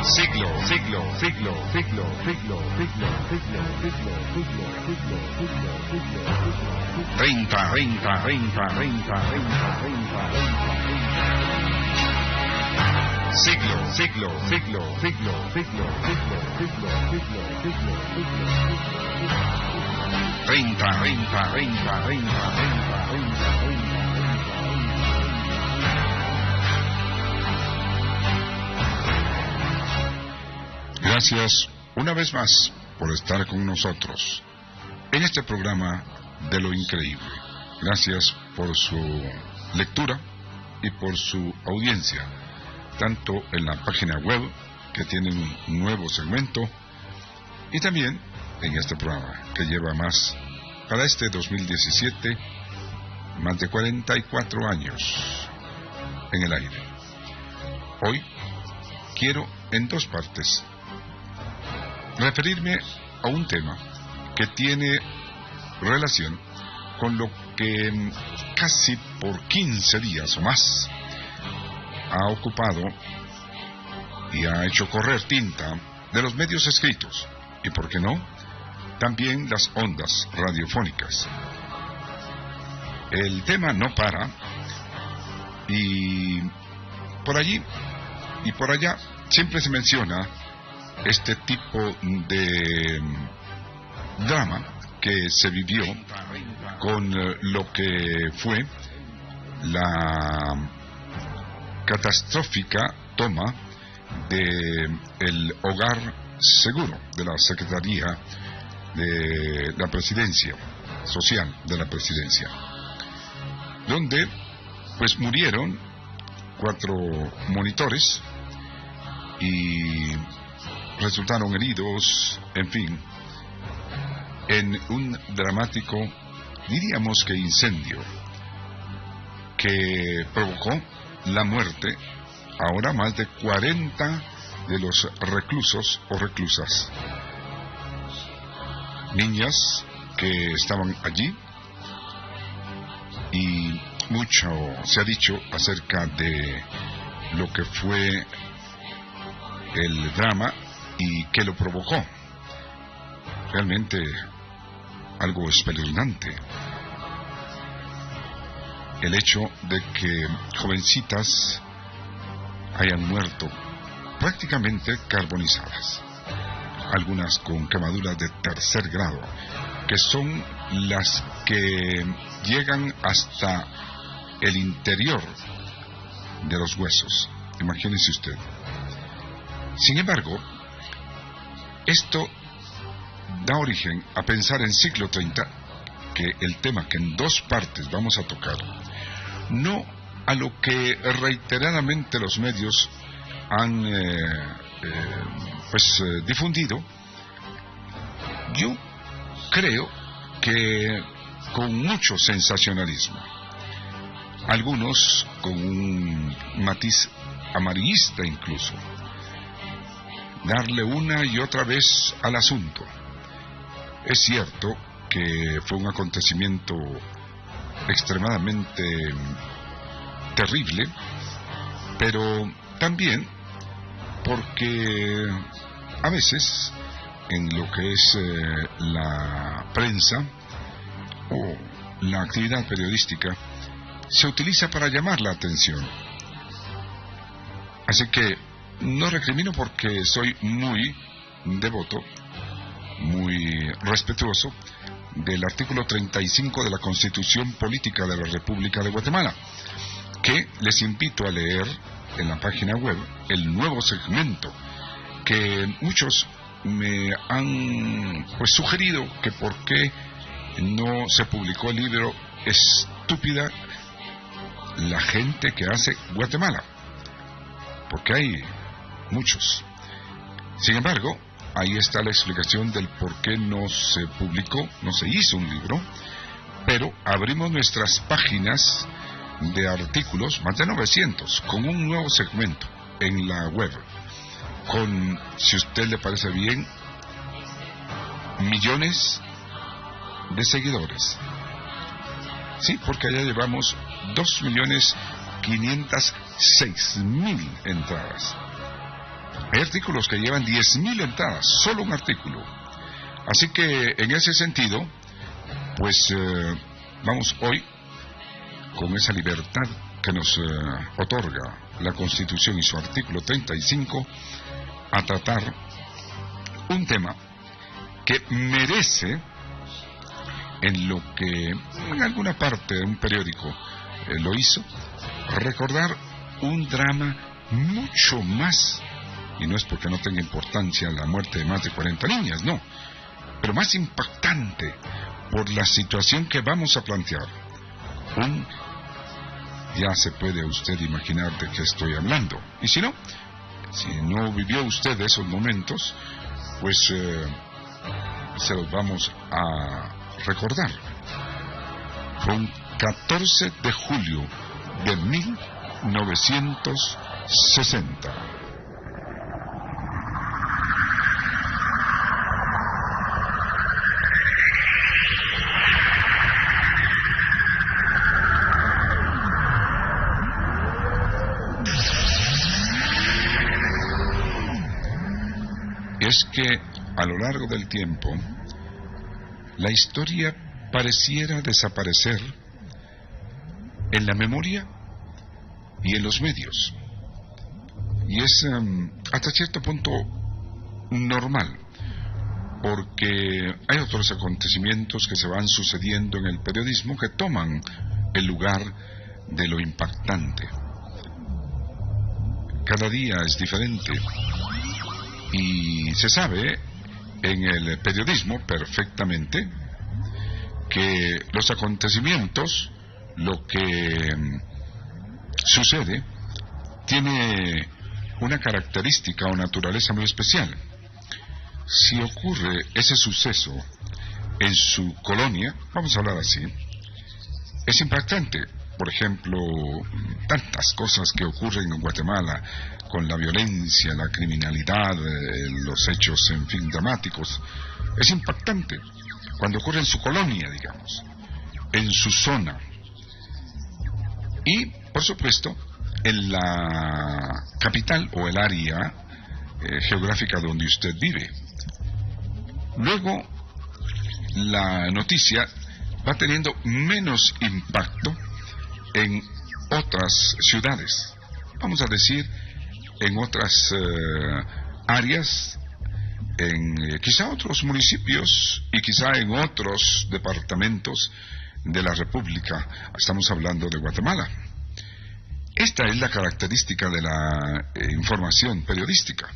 Siglo. 30. Siglo. 30. Gracias una vez más por estar con nosotros en este programa de lo increíble. Gracias por su lectura y por su audiencia, tanto en la página web, que tiene un nuevo segmento, y también en este programa, que lleva más, para este 2017, más de 44 años en el aire. Hoy quiero, en dos partes, referirme a un tema que tiene relación con lo que casi por 15 días o más ha ocupado y ha hecho correr tinta de los medios escritos y, por qué no, también las ondas radiofónicas. El tema no para, y por allí y por allá siempre se menciona este tipo de drama que se vivió con lo que fue la catastrófica toma de el Hogar Seguro de la Secretaría de la Presidencia Social de la Presidencia, donde pues murieron 4 monitores y resultaron heridos, en fin, en un dramático, diríamos que incendio, que provocó la muerte ahora más de 40 de los reclusos o reclusas, niñas que estaban allí, y mucho se ha dicho acerca de lo que fue el drama y que lo provocó. Realmente algo espeluznante el hecho de que jovencitas hayan muerto prácticamente carbonizadas, algunas con quemaduras de 3er grado, que son las que llegan hasta el interior de los huesos. Imagínese usted. Sin embargo, esto da origen a pensar en siglo 30, que el tema que en 2 partes vamos a tocar, no a lo que reiteradamente los medios han difundido. Yo creo que con mucho sensacionalismo, algunos con un matiz amarillista incluso, darle una y otra vez al asunto. Es cierto que fue un acontecimiento extremadamente terrible, pero también porque a veces en lo que es la prensa o la actividad periodística se utiliza para llamar la atención. Así que no recrimino, porque soy muy devoto, muy respetuoso del artículo 35 de la Constitución Política de la República de Guatemala, que les invito a leer en la página web el nuevo segmento que muchos me han sugerido que por qué no se publicó el libro Estúpida la gente que hace Guatemala, porque hay muchos. Sin embargo, ahí está la explicación del por qué no se publicó, no se hizo un libro, pero abrimos nuestras páginas de artículos, más de 900, con un nuevo segmento en la web, con, si a usted le parece bien, millones de seguidores. Sí, porque allá llevamos 2.506.000 entradas. Hay artículos que llevan 10.000 entradas, solo un artículo. Así que en ese sentido, pues vamos hoy, con esa libertad que nos otorga la Constitución y su artículo 35, a tratar un tema que merece, en lo que en alguna parte de un periódico lo hizo, recordar un drama mucho más, y no es porque no tenga importancia la muerte de más de 40 niñas, no, pero más impactante por la situación que vamos a plantear. Ya se puede usted imaginar de qué estoy hablando, y si no vivió usted esos momentos, pues se los vamos a recordar. Fue un 14 de julio de 1960. Es que a lo largo del tiempo la historia pareciera desaparecer en la memoria y en los medios, y es hasta cierto punto normal, porque hay otros acontecimientos que se van sucediendo en el periodismo que toman el lugar de lo impactante. Cada día es diferente, y se sabe en el periodismo perfectamente que los acontecimientos, lo que sucede, tiene una característica o naturaleza muy especial. Si ocurre ese suceso en su colonia, vamos a hablar así, es impactante. Por ejemplo, tantas cosas que ocurren en Guatemala con la violencia, la criminalidad, los hechos, en fin, dramáticos. Es impactante cuando ocurre en su colonia, digamos, en su zona. Y, por supuesto, en la capital o el área geográfica donde usted vive. Luego, la noticia va teniendo menos impacto en otras ciudades, vamos a decir, en otras áreas, en quizá otros municipios y quizá en otros departamentos de la República. Estamos hablando de Guatemala. Esta es la característica de la información periodística.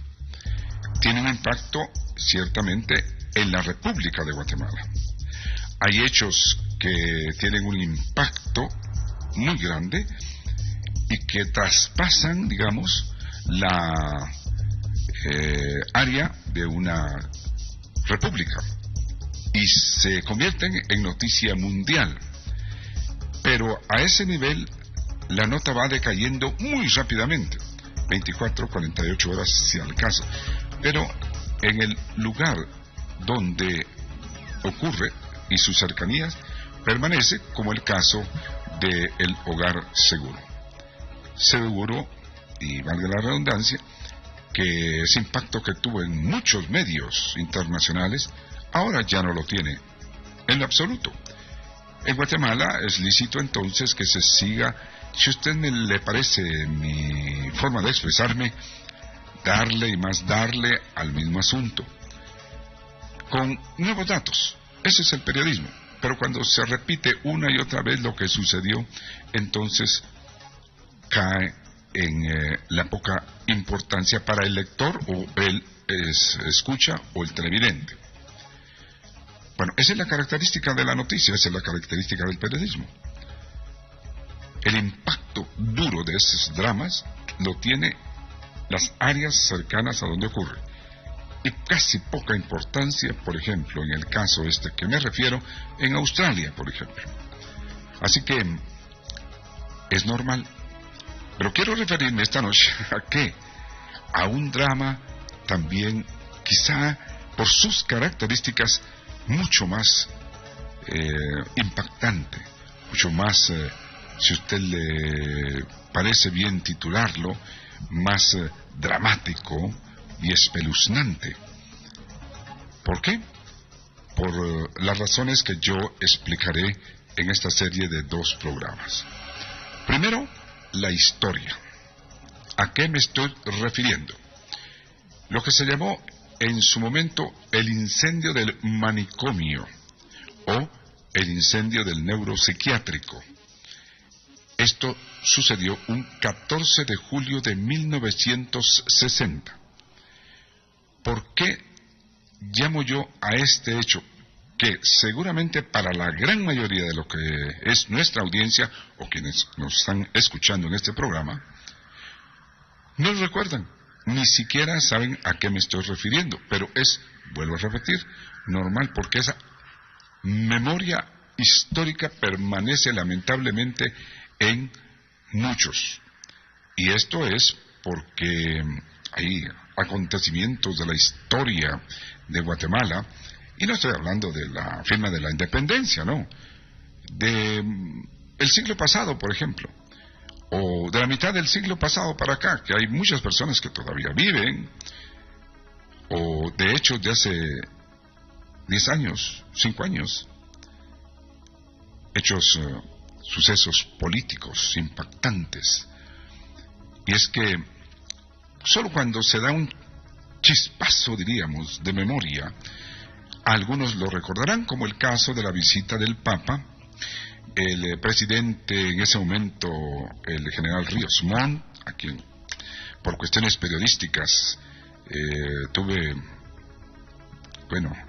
Tiene un impacto ciertamente en la República de Guatemala. Hay hechos que tienen un impacto muy grande y que traspasan, digamos, la área de una república y se convierten en noticia mundial. Pero a ese nivel la nota va decayendo muy rápidamente, 24, 48 horas si al caso, pero en el lugar donde ocurre y sus cercanías permanece, como el caso del Hogar Seguro. Seguro, y valga la redundancia, que ese impacto que tuvo en muchos medios internacionales, ahora ya no lo tiene en lo absoluto. En Guatemala es lícito entonces que se siga, si a usted le parece mi forma de expresarme, darle y más darle al mismo asunto, con nuevos datos. Ese es el periodismo. Pero cuando se repite una y otra vez lo que sucedió, entonces cae en la poca importancia para el lector o el escucha o el televidente. Bueno, esa es la característica de la noticia, esa es la característica del periodismo. El impacto duro de esos dramas lo tiene las áreas cercanas a donde ocurre. Y casi poca importancia, por ejemplo, en el caso este que me refiero, en Australia, por ejemplo. Así que es normal. Pero quiero referirme esta noche ¿a qué? A un drama también, quizá por sus características, mucho más impactante, mucho más, si usted le parece bien titularlo, más dramático, y espeluznante. ¿Por qué? Por las razones que yo explicaré en esta serie de 2 programas. Primero, la historia. ¿A qué me estoy refiriendo? Lo que se llamó en su momento el incendio del manicomio o el incendio del neuropsiquiátrico. Esto sucedió un 14 de julio de 1960. ¿Por qué llamo yo a este hecho? Que seguramente para la gran mayoría de lo que es nuestra audiencia o quienes nos están escuchando en este programa, no lo recuerdan, ni siquiera saben a qué me estoy refiriendo, pero es, vuelvo a repetir, normal porque esa memoria histórica permanece lamentablemente en muchos. Y esto es porque hay acontecimientos de la historia de Guatemala, y no estoy hablando de la firma de la independencia, no, de el siglo pasado, por ejemplo, o de la mitad del siglo pasado para acá, que hay muchas personas que todavía viven, o de hecho de hace 10 años, 5 años, hechos, sucesos políticos impactantes. Y es que solo cuando se da un chispazo, diríamos, de memoria, algunos lo recordarán, como el caso de la visita del Papa. El presidente en ese momento, el general Ríos Montt, a quien por cuestiones periodísticas tuve,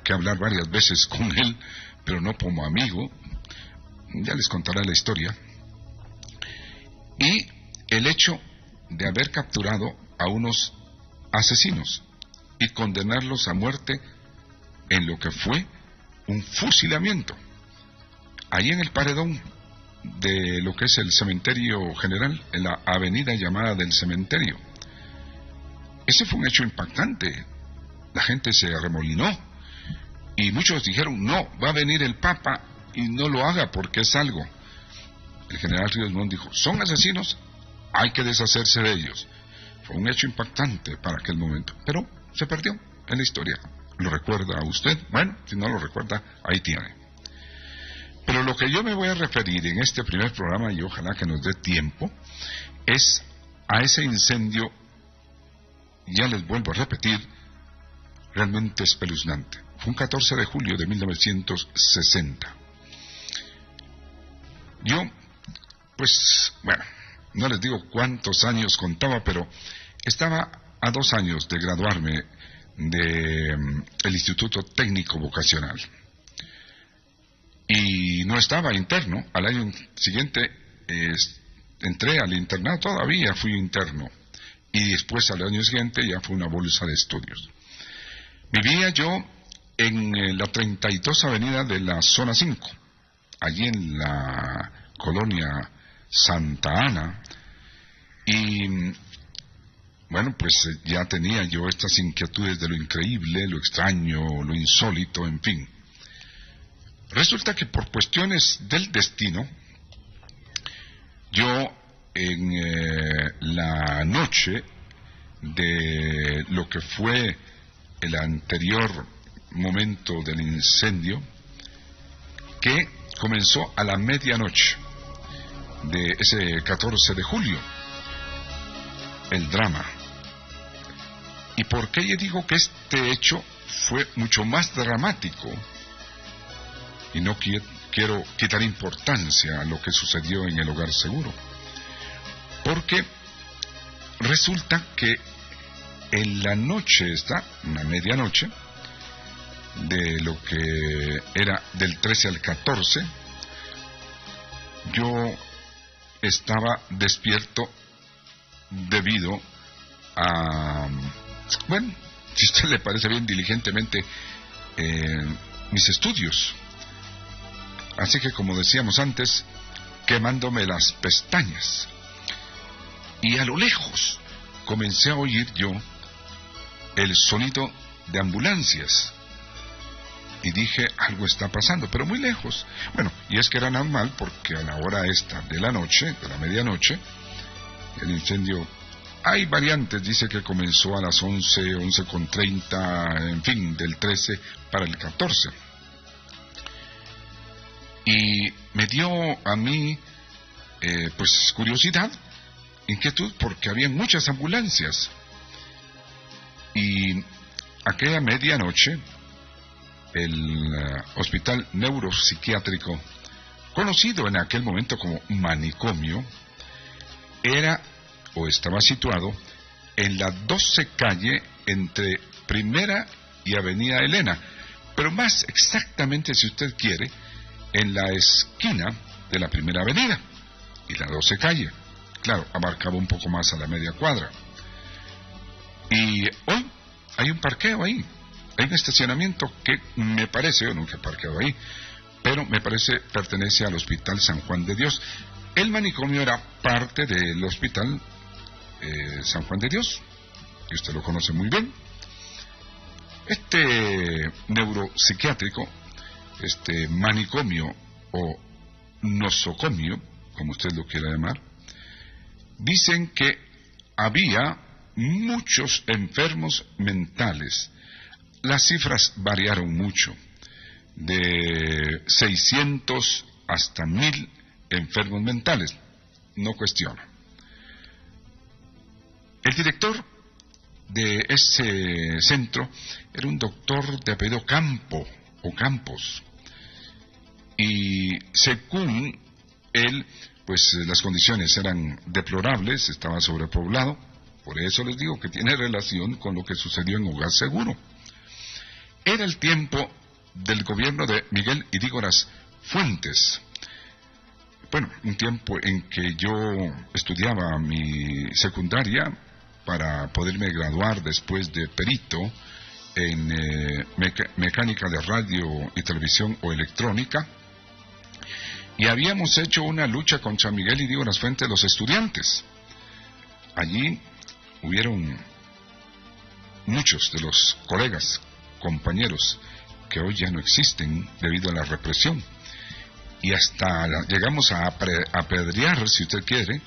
que hablar varias veces con él, pero no como amigo, ya les contaré la historia, y el hecho de haber capturado a unos asesinos y condenarlos a muerte en lo que fue un fusilamiento, ahí en el paredón de lo que es el cementerio general, en la avenida llamada del cementerio. Ese fue un hecho impactante. La gente se arremolinó y muchos dijeron, no, va a venir el Papa y no lo haga porque es algo. El general Ríos Montt dijo, son asesinos, hay que deshacerse de ellos. Fue un hecho impactante para aquel momento, pero se perdió en la historia. ¿Lo recuerda usted? Bueno, si no lo recuerda, ahí tiene. Pero lo que yo me voy a referir en este primer programa, y ojalá que nos dé tiempo, es a ese incendio, ya les vuelvo a repetir, realmente espeluznante. Fue un 14 de julio de 1960. Yo, no les digo cuántos años contaba, pero estaba a 2 años de graduarme del Instituto Técnico Vocacional. Y no estaba interno. Al año siguiente entré al internado, todavía fui interno. Y después al año siguiente ya fue una bolsa de estudios. Vivía yo en la 32 Avenida de la Zona 5, allí en la colonia Santa Ana, y ya tenía yo estas inquietudes de lo increíble, lo extraño, lo insólito, en fin. Resulta que por cuestiones del destino, yo en la noche de lo que fue el anterior momento del incendio, que comenzó a la medianoche de ese 14 de julio, el drama. ¿Y por qué yo digo que este hecho fue mucho más dramático? Y no quiero quitar importancia a lo que sucedió en el Hogar Seguro, porque resulta que en la noche una medianoche, de lo que era del 13 al 14, yo estaba despierto debido a, si a usted le parece bien, diligentemente mis estudios. Así que, como decíamos antes, quemándome las pestañas. Y a lo lejos comencé a oír yo el sonido de ambulancias. Y dije, algo está pasando, pero muy lejos. Y es que era normal porque a la hora esta de la noche, de la medianoche, el incendio Hay variantes, dice que comenzó a las 11, 11:30, en fin, del 13 para el 14. Y me dio a mí, pues, curiosidad, inquietud, porque había muchas ambulancias. Y aquella medianoche, el hospital neuropsiquiátrico, conocido en aquel momento como manicomio, era o estaba situado en la 12 calle entre Primera y Avenida Elena, pero más exactamente, si usted quiere, en la esquina de la Primera Avenida y la 12 calle. Claro, abarcaba un poco más a la media cuadra. Y hoy hay un parqueo ahí, hay un estacionamiento que me parece, yo nunca he parqueado ahí, pero me parece pertenece al Hospital San Juan de Dios. El manicomio era parte del Hospital San Juan de Dios, que usted lo conoce muy bien. Este neuropsiquiátrico, este manicomio o nosocomio, como usted lo quiera llamar, dicen que había muchos enfermos mentales. Las cifras variaron mucho, de 600 hasta 1000 enfermos mentales, no cuestiono. El director de ese centro era un doctor de apellido Campos, y según él, pues las condiciones eran deplorables, estaba sobrepoblado. Por eso les digo que tiene relación con lo que sucedió en Hogar Seguro. Era el tiempo del gobierno de Miguel Idígoras Fuentes. Bueno, un tiempo en que yo estudiaba mi secundaria para poderme graduar después de perito en mecánica de radio y televisión o electrónica. Y habíamos hecho una lucha contra Miguel Idígoras Fuentes, los estudiantes. Allí hubieron muchos de los colegas, compañeros, que hoy ya no existen debido a la represión. Y hasta llegamos a apedrear, si usted quiere,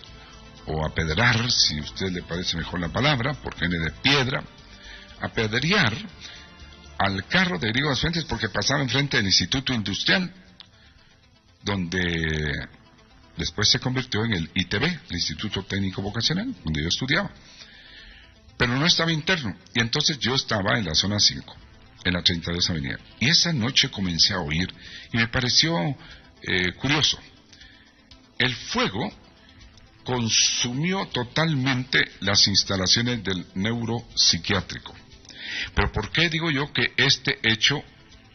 o apedrar, si a usted le parece mejor la palabra, porque viene de piedra, apedrear al carro de Idígoras Fuentes porque pasaba enfrente del Instituto Industrial, donde después se convirtió en el ITV, el Instituto Técnico Vocacional, donde yo estudiaba. Pero no estaba interno, y entonces yo estaba en la zona 5, en la 32 Avenida. Y esa noche comencé a oír, y me pareció curioso. El fuego consumió totalmente las instalaciones del neuropsiquiátrico. Pero ¿por qué digo yo que este hecho,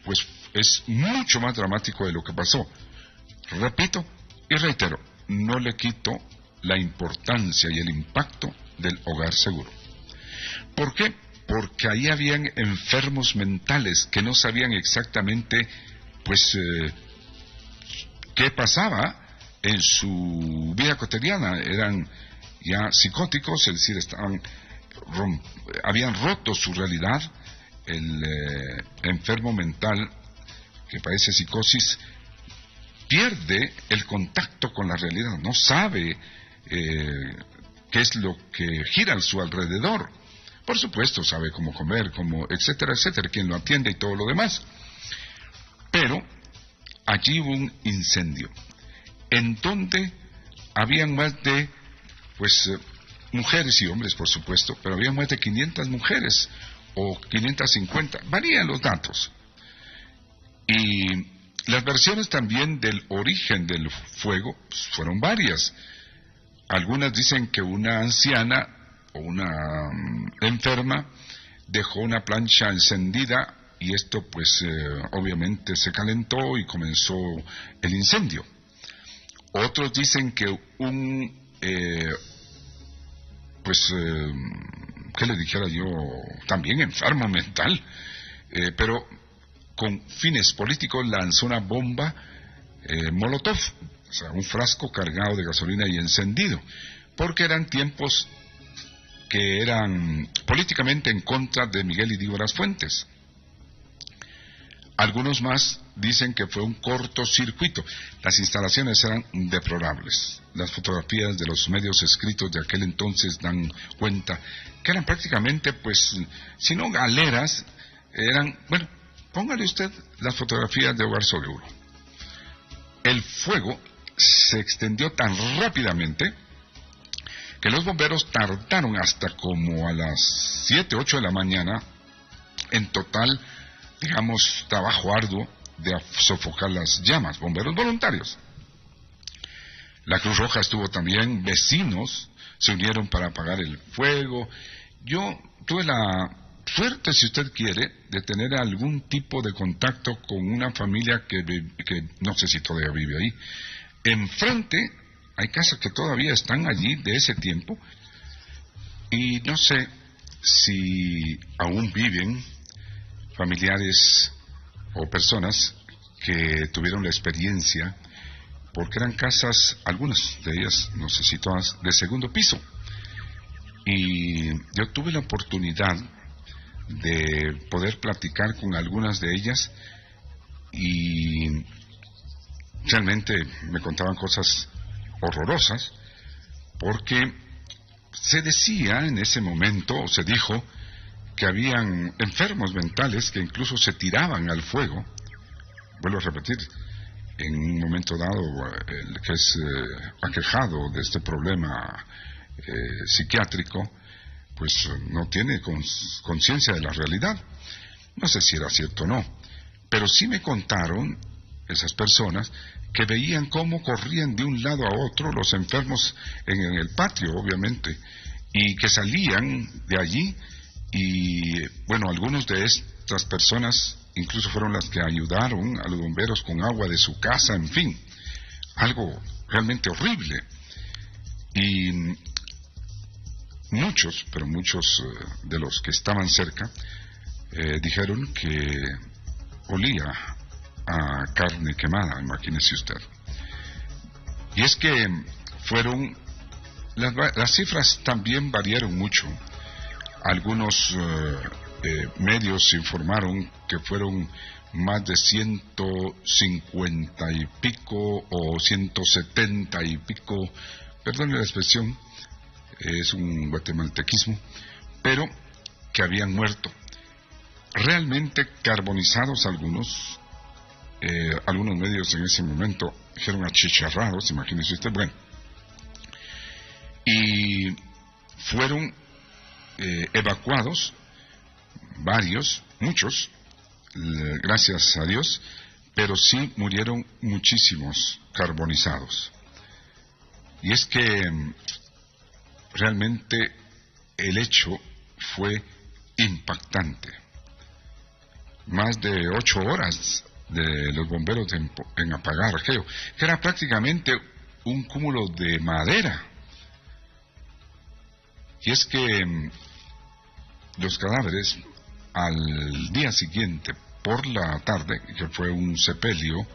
pues, es mucho más dramático de lo que pasó? Repito y reitero, no le quito la importancia y el impacto del Hogar Seguro. ¿Por qué? Porque ahí habían enfermos mentales que no sabían exactamente, pues, qué pasaba en su vida cotidiana. Eran ya psicóticos, es decir, habían roto su realidad. El enfermo mental que padece psicosis pierde el contacto con la realidad, no sabe qué es lo que gira a su alrededor. Por supuesto, sabe cómo comer, cómo, etcétera, etcétera, quién lo atiende y todo lo demás. Pero allí hubo un incendio, en donde habían más de, pues, mujeres y hombres, por supuesto, pero había más de 500 mujeres, o 550, varían los datos. Y las versiones también del origen del fuego, pues, fueron varias. Algunas dicen que una anciana o una enferma dejó una plancha encendida y esto, pues, obviamente se calentó y comenzó el incendio. Otros dicen que ¿qué le dijera yo? También enfermo mental, pero con fines políticos lanzó una bomba Molotov, o sea, un frasco cargado de gasolina y encendido, porque eran tiempos que eran políticamente en contra de Miguel Idígoras Fuentes. Algunos más dicen que fue un cortocircuito. Las instalaciones eran deplorables. Las fotografías de los medios escritos de aquel entonces dan cuenta que eran prácticamente, pues, si no galeras, eran, bueno, póngale usted las fotografías de Hogar Seguro. El fuego se extendió tan rápidamente que los bomberos tardaron hasta como a las 7, 8 de la mañana, en total, digamos, trabajo arduo de sofocar las llamas, bomberos voluntarios. La Cruz Roja estuvo también, vecinos se unieron para apagar el fuego. Yo tuve la suerte, si usted quiere, de tener algún tipo de contacto con una familia que no sé si todavía vive ahí. Enfrente hay casas que todavía están allí de ese tiempo y no sé si aún viven familiares o personas que tuvieron la experiencia, porque eran casas, algunas de ellas, no sé si todas, de segundo piso. Y yo tuve la oportunidad de poder platicar con algunas de ellas y realmente me contaban cosas horrorosas, porque se decía en ese momento, o se dijo, que habían enfermos mentales que incluso se tiraban al fuego. Vuelvo a repetir, en un momento dado, el que es aquejado de este problema psiquiátrico, pues no tiene conciencia de la realidad. No sé si era cierto o no, pero sí me contaron esas personas que veían cómo corrían de un lado a otro los enfermos en el patio, obviamente, y que salían de allí. Y bueno, algunos de estas personas incluso fueron las que ayudaron a los bomberos con agua de su casa, en fin, algo realmente horrible. Y muchos, pero muchos de los que estaban cerca dijeron que olía a carne quemada, imagínese usted. Y es que fueron, las cifras también variaron mucho. Algunos medios informaron que fueron más de 150 y pico o 170 y pico, perdón la expresión, es un guatemaltequismo, pero que habían muerto. Realmente carbonizados algunos medios en ese momento dijeron achicharrados, imagínese usted, bueno. Y fueron evacuados, muchos, gracias a Dios, pero sí murieron muchísimos carbonizados. Y es que realmente el hecho fue impactante. Más de 8 horas de los bomberos en apagar aquello, que era prácticamente un cúmulo de madera. Y es que los cadáveres al día siguiente, por la tarde, que fue un sepelio,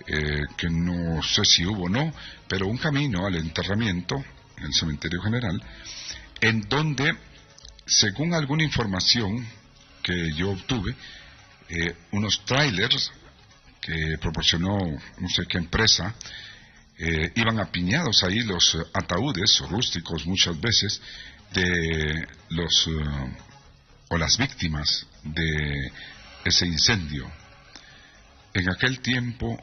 que no sé si hubo o no, pero un camino al enterramiento, en el cementerio general, en donde, según alguna información que yo obtuve, unos trailers que proporcionó no sé qué empresa, iban apiñados ahí los ataúdes, rústicos muchas veces, de los o las víctimas de ese incendio. En aquel tiempo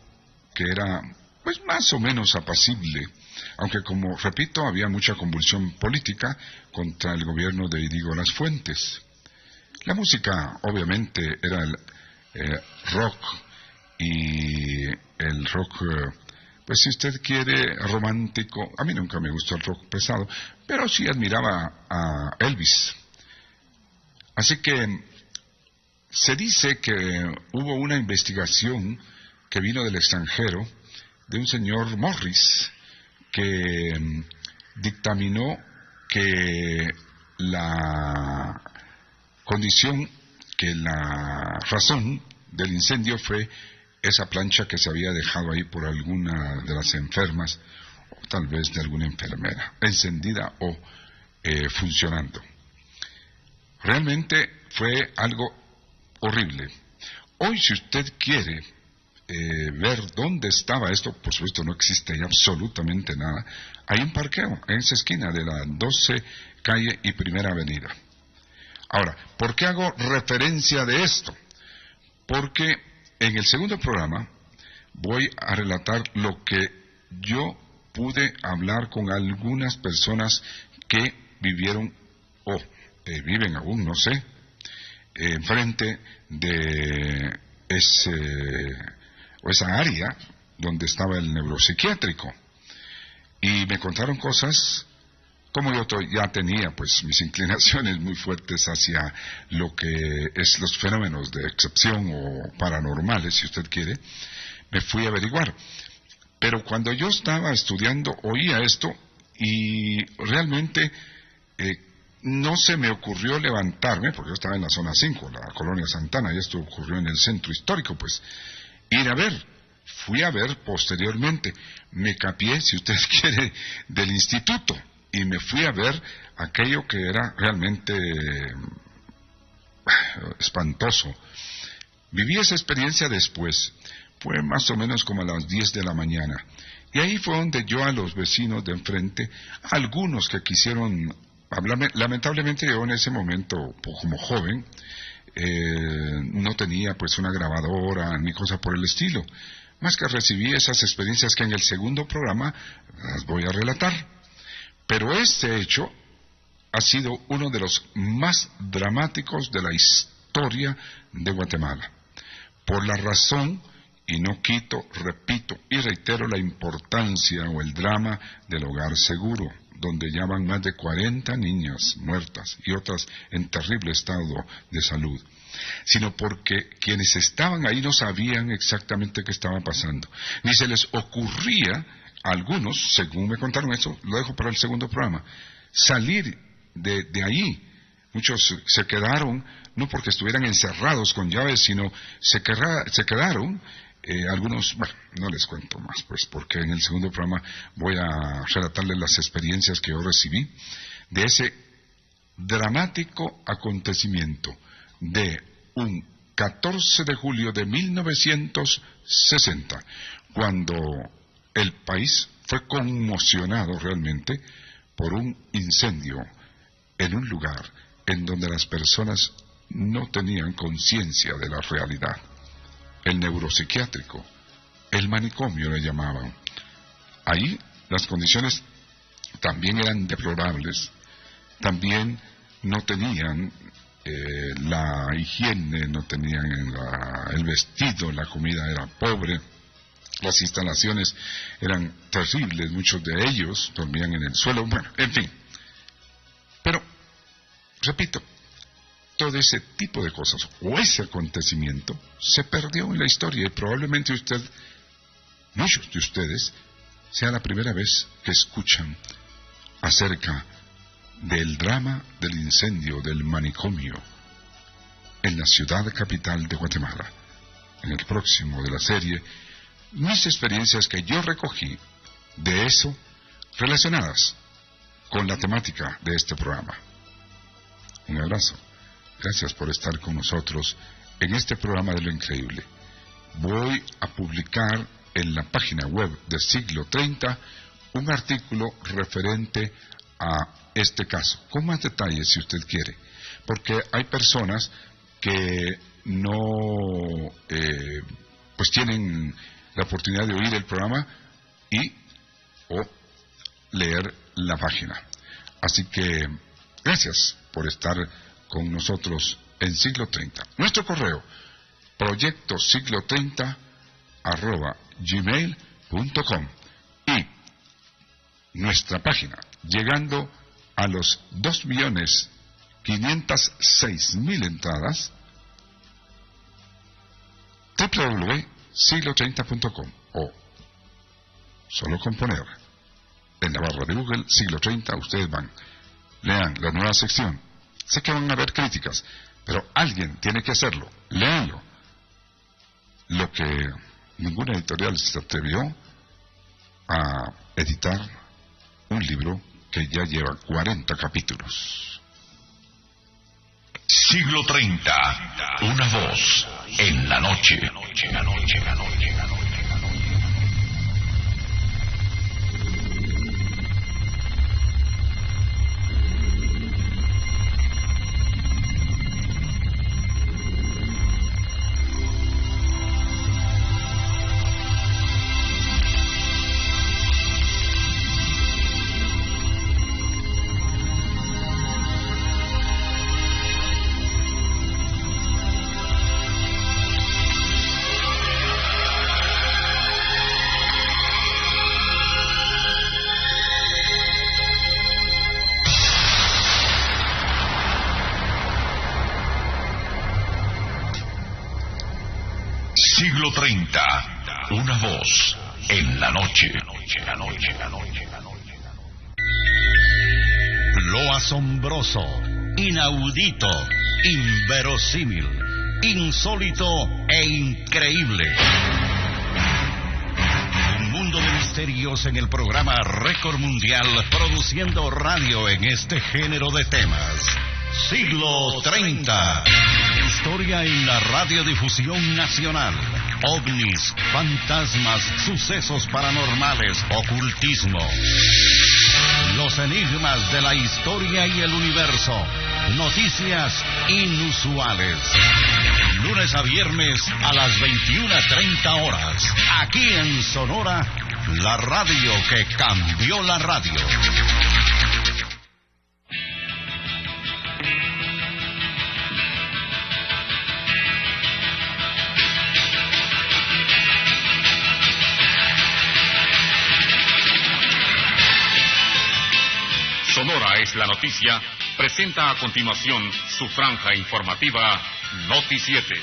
que era pues más o menos apacible, aunque como repito había mucha convulsión política contra el gobierno de Idigo Las Fuentes. La música obviamente era el rock, y el rock pues si usted quiere romántico. A mí nunca me gustó el rock pesado, pero sí admiraba a Elvis. Así que se dice que hubo una investigación que vino del extranjero de un señor Morris que dictaminó que la condición, que la razón del incendio fue esa plancha que se había dejado ahí por alguna de las enfermas, o tal vez de alguna enfermera, encendida o funcionando. Realmente fue algo horrible. Hoy, si usted quiere ver dónde estaba esto, por supuesto no existe ahí absolutamente nada. Hay un parqueo en esa esquina de la 12 calle y Primera Avenida. Ahora, ¿por qué hago referencia de esto? Porque en el segundo programa voy a relatar lo que yo pude hablar con algunas personas que vivieron o viven aún, no sé, enfrente de esa área donde estaba el neuropsiquiátrico. Y me contaron cosas, como yo ya tenía pues mis inclinaciones muy fuertes hacia lo que es los fenómenos de excepción o paranormales, si usted quiere, me fui a averiguar. Pero cuando yo estaba estudiando, oía esto y realmente no se me ocurrió levantarme, porque yo estaba en la zona 5, la colonia Santana, y esto ocurrió en el centro histórico, pues, ir a ver. Fui a ver posteriormente, me capié, si usted quiere, del instituto, y me fui a ver aquello que era realmente espantoso. Viví esa experiencia después, fue más o menos como a las 10 de la mañana, y ahí fue donde yo a los vecinos de enfrente, algunos que quisieron hablarme, lamentablemente yo en ese momento, como joven, no tenía pues una grabadora ni cosa por el estilo, más que recibí esas experiencias que en el segundo programa las voy a relatar. Pero este hecho ha sido uno de los más dramáticos de la historia de Guatemala, por la razón, y no quito, repito y reitero la importancia o el drama del hogar seguro, donde ya van más de 40 niñas muertas y otras en terrible estado de salud, sino porque quienes estaban ahí no sabían exactamente qué estaba pasando, ni se les ocurría a algunos, según me contaron eso, lo dejo para el segundo programa, salir de ahí. Muchos se quedaron, no porque estuvieran encerrados con llaves, sino se quedaron, algunos, bueno, no les cuento más, pues, porque en el segundo programa voy a relatarles las experiencias que yo recibí de ese dramático acontecimiento de un 14 de julio de 1960, cuando el país fue conmocionado realmente por un incendio en un lugar en donde las personas no tenían conciencia de la realidad. El neuropsiquiátrico, el manicomio le llamaban. Ahí las condiciones también eran deplorables, también no tenían la higiene, no tenían el vestido, la comida era pobre, las instalaciones eran terribles, muchos de ellos dormían en el suelo, bueno, en fin. Pero, repito, todo ese tipo de cosas, o ese acontecimiento, se perdió en la historia y probablemente muchos de ustedes, sea la primera vez que escuchan acerca del drama del incendio del manicomio en la ciudad capital de Guatemala. En el próximo de la serie, mis experiencias que yo recogí de eso relacionadas con la temática de este programa. Un abrazo. Gracias por estar con nosotros en este programa de lo increíble. Voy a publicar en la página web de Siglo 30 un artículo referente a este caso, con más detalles si usted quiere, porque hay personas que no pues tienen la oportunidad de oír el programa o leer la página. Así que gracias por estar con nosotros en Siglo 30. Nuestro correo, proyectosiglo30@gmail.com, y nuestra página, llegando a los 2.506.000 entradas, www.siglo30.com, o solo con poner en la barra de Google Siglo 30, ustedes van, lean la nueva sección. Sé que van a haber críticas, pero alguien tiene que hacerlo. Léanlo. Lo que ninguna editorial se atrevió a editar un libro que ya lleva 40 capítulos. Siglo 30. Una voz en la noche. Siglo 30. Una voz en la noche. Lo asombroso, inaudito, inverosímil, insólito e increíble. Un mundo de misterios en el programa Récord Mundial, produciendo radio en este género de temas. Siglo 30. Historia en la radiodifusión nacional. OVNIs, fantasmas, sucesos paranormales, ocultismo. Los enigmas de la historia y el universo. Noticias inusuales. Lunes a viernes a las 21:30 horas. Aquí en Sonora, la radio que cambió la radio. Sonora es la noticia, presenta a continuación su franja informativa Noti 7.